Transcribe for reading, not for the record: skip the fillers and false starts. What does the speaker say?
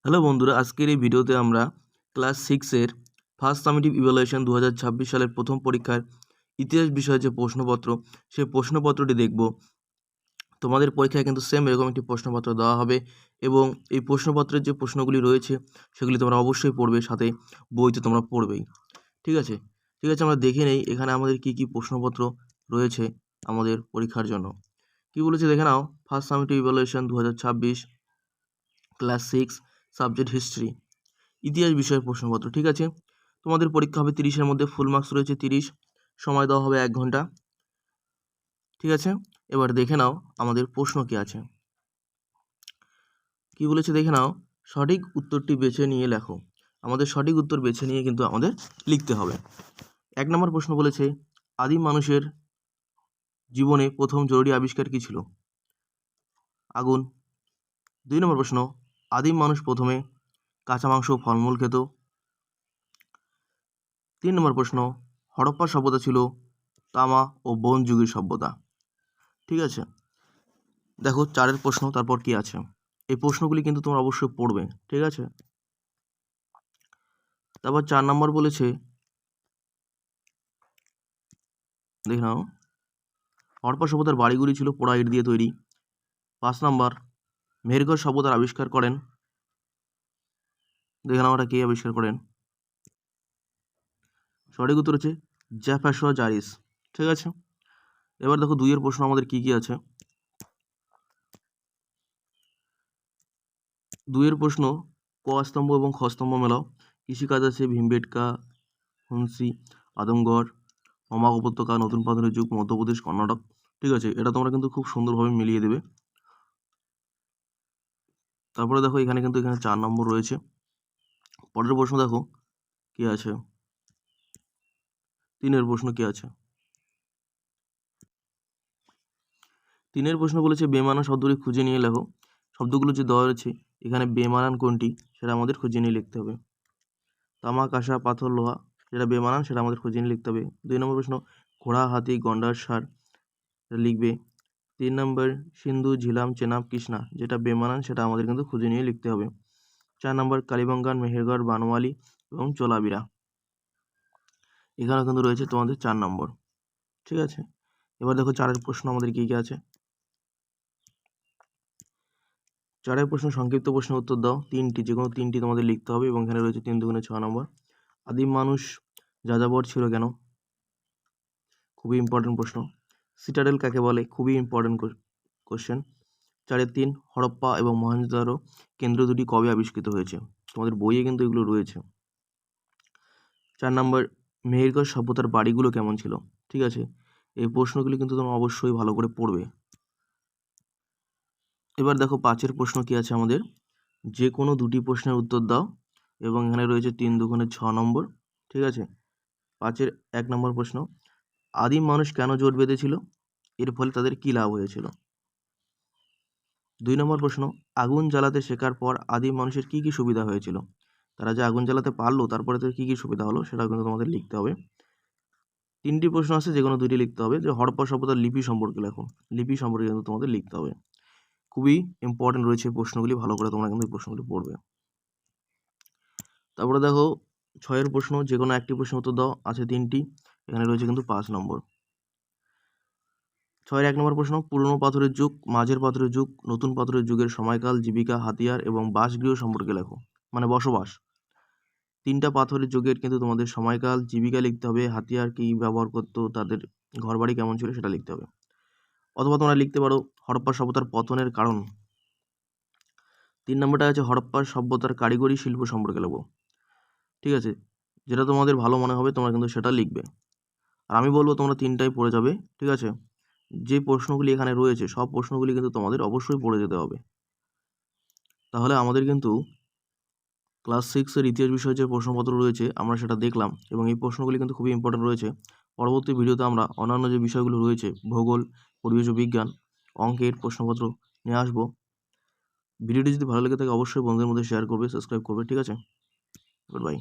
Hello বন্ধুরা, আজকের এই ভিডিওতে আমরা ক্লাস 6-এর ফার্স্ট সামেটিভ ইভ্যালুয়েশন 2026 সালের প্রথম পরীক্ষার ইতিহাস বিষয়ের যে প্রশ্নপত্র, সেই প্রশ্নপত্রটি দেখব। তোমাদের পরীক্ষায় কিন্তু সেম এরকম একটি প্রশ্নপত্র দেওয়া হবে এবং এই প্রশ্নপত্রের যে প্রশ্নগুলি রয়েছে সেগুলি তোমরা অবশ্যই পড়বে, সাথে বইতে তোমরা পড়বেই। ঠিক আছে, আমরা দেখে নেই এখানে আমাদের কি কি প্রশ্নপত্র রয়েছে আমাদের পরীক্ষার জন্য। কি বলেছে দেখে নাও। First summative evaluation 2026 class 6 subject history, ইতিহাস বিষয়ের প্রশ্নপত্র। ঠিক আছে, তোমাদের পরীক্ষা হবে 30-এর মধ্যে, ফুল মার্কস রয়েছে 30, সময় দেওয়া হবে 1 ঘন্টা। ঠিক আছে, এবার দেখে নাও আমাদের প্রশ্ন কি আছে। কি বলেছে দেখে নাও, সঠিক উত্তরটি বেছে নিয়ে লেখো। আমাদের সঠিক উত্তর বেছে নিয়ে কিন্তু আমাদের লিখতে হবে। 1 নম্বর প্রশ্ন বলেছে, আদিম মানুষের জীবনে প্রথম জরুরি আবিষ্কার কি ছিল? আগুন। 2 নম্বর প্রশ্ন, আদিম মানুষ প্রথমে কাঁচা মাংস ও ফলমূল খেত। 3 নম্বর প্রশ্ন, হরপ্পা সভ্যতা ছিল তামা ও বন যুগের সভ্যতা। ঠিক আছে, দেখো 4-এর প্রশ্ন তারপর কি আছে। এই প্রশ্নগুলি কিন্তু তোমরা অবশ্যই পড়বে। ঠিক আছে, তারপর 4 নম্বর বলেছে, দেখে নাও, হরপ্পা সভ্যতার বাড়িগুলি ছিল পোড়া ইট দিয়ে তৈরি। 5 নম্বর, মেহেরগড় সভ্যতার আবিষ্কার করেন। দেখে নাও এটা কে আবিষ্কার করেন। সঠিক উত্তর হচ্ছে জেফারসন জারিস। ঠিক আছে, এবার দেখো 2-এর প্রশ্ন আমাদের কি কি আছে। 2-এর প্রশ্ন, ক স্তম্ভ এবং খ স্তম্ভ মেলাও। কৃষিকাজ আছে ভীমবেটকা, হুন্সি, আদমগড়, হমাক উপত্যকা, নতুন পাথরের যুগ, মধ্যপ্রদেশ, কর্ণাটক। ঠিক আছে, এটা তোমরা কিন্তু খুব সুন্দরভাবে মিলিয়ে দেবে। তারপরে দেখো এখানে 4 নম্বর রয়েছে। পরের প্রশ্ন দেখো কি আছে। 3-এর প্রশ্ন কি আছে। 3-এর প্রশ্ন বলেছে, বেমানান শব্দটি খুঁজে নিয়ে লেখো। শব্দগুলো যে দেওয়া রয়েছে এখানে বেমানান কোনটি সেটা আমাদের খুঁজে নিয়ে লিখতে হবে। তামা, কাঁসা, পাথর, লোহা, যেটা বেমানান সেটা আমাদের খুঁজে নিয়ে লিখতে হবে। 2 নম্বর প্রশ্ন, ঘোড়া, হাতি, গন্ডার, ষাঁড়, এটা লিখবে। 3 নম্বর, সিন্ধু, ঝিলাম, চেনাব, কৃষ্ণা, যেটা বেমানান সেটা আমাদের কিন্তু খুঁজে নিয়ে লিখতে হবে। 4 নম্বর, কালীবঙ্গান, মেহেরগড়, বানওয়ালি এবং চোলাবিরা, এখানে কিন্তু রয়েছে তোমাদের 4 নম্বর। ঠিক আছে, এবার দেখো 4-এর প্রশ্ন আমাদের কি কি আছে। 4-এর প্রশ্ন, সংক্ষিপ্ত প্রশ্নের উত্তর দাও। 3টি, যে কোনো 3টি তোমাদের লিখতে হবে এবং এখানে রয়েছে 3 দুগুণে 6 নম্বর। আদিম মানুষ যাযাবর ছিল কেন? খুবই ইম্পর্টেন্ট প্রশ্ন। সিটাডেল কাকে বলে? খুবই ইম্পর্টেন্ট কোশ্চেন। 4-এর 3, হরপ্পা এবং মহেঞ্জোদারো কেন্দ্র দুটি কবে আবিষ্কৃত হয়েছে? তোমাদের বইয়ে কিন্তু এগুলো রয়েছে। 4 নম্বর, মেহেরগড় সভ্যতার বাড়িগুলো কেমন ছিল? ঠিক আছে, এই প্রশ্নগুলি কিন্তু তোমরা অবশ্যই ভালো করে পড়বে। এবার দেখো 5-এর প্রশ্ন কি আছে আমাদের। যে কোনো 2টি প্রশ্নের উত্তর দাও এবং এখানে রয়েছে 3 দুগুণে 6 নম্বর। ঠিক আছে, 5-এর 1 নম্বর প্রশ্ন, আদিম মানুষ কেন জোট বেঁধেছিল? এর ফলে তাদের কি লাভ হয়েছিল? 2 নম্বর প্রশ্ন, আগুন জ্বালাতে শেখার পর আদিম মানুষের কি কি সুবিধা হয়েছিল? তারা যে আগুন জ্বালাতে পারলো তারপরে তাদের কি কি সুবিধা হলো সেটাও কিন্তু তোমাদের লিখতে হবে। 3টি প্রশ্ন আছে, যে কোনো 2টি লিখতে হবে। যে হরপ্পা সভ্যতার লিপি সম্পর্কে লেখো। লিপি সম্পর্কে কিন্তু তোমাদের লিখতে হবে। খুবই ইম্পর্টেন্ট রয়েছে প্রশ্নগুলি, ভালো করে তোমরা কিন্তু এই প্রশ্নগুলি পড়বে। তারপরে দেখো 6-এর প্রশ্ন, যে কোনো একটি প্রশ্নের উত্তর দাও। আছে 3টি, এখানে রয়েছে কিন্তু 5 নম্বর। 6-এর 1 নম্বর প্রশ্ন, পুরনো পাথরের যুগ, মাঝের পাথরের যুগ, নতুন পাথরের যুগের সময়কাল, জীবিকা, হাতিয়ার এবং বাসগৃহ সম্পর্কে লেখো, মানে বসবাস। 3টা পাথরের যুগের কিন্তু তোমাদের সময়কাল, জীবিকা লিখতে হবে, হাতিয়ার কি ব্যবহার করতো, তাদের ঘরবাড়ি কেমন ছিল সেটা লিখতে হবে। অথবা তোমরা লিখতে পারো হরপ্পা সভ্যতার পতনের কারণ। 3 নম্বরটা আছে হরপ্পা সভ্যতার কারিগরি শিল্প সম্পর্কে লেখো। ঠিক আছে, যেটা তোমাদের ভালো মনে হবে তোমরা কিন্তু সেটা লিখবে। আর আমি বলবো তোমরা 3টাই পড়ে যাবে। ঠিক আছে, যে প্রশ্নগুলি এখানে রয়েছে সব প্রশ্নগুলি কিন্তু তোমাদের অবশ্যই পড়ে যেতে হবে। তাহলে আমাদের কিন্তু ক্লাস 6-এর ইতিহাস বিষয়ে যে প্রশ্নপত্র রয়েছে আমরা সেটা দেখলাম এবং এই প্রশ্নগুলি কিন্তু খুবই ইম্পর্টেন্ট রয়েছে। পরবর্তী ভিডিওতে আমরা অন্যান্য যে বিষয়গুলো রয়েছে, ভূগোল, পরিবেশ ও বিজ্ঞান, অঙ্কের প্রশ্নপত্র নিয়ে আসবো। ভিডিওটি যদি ভালো লেগে থাকে অবশ্যই বন্ধুদের মধ্যে শেয়ার করবে, সাবস্ক্রাইব করবে। ঠিক আছে, গুড বাই।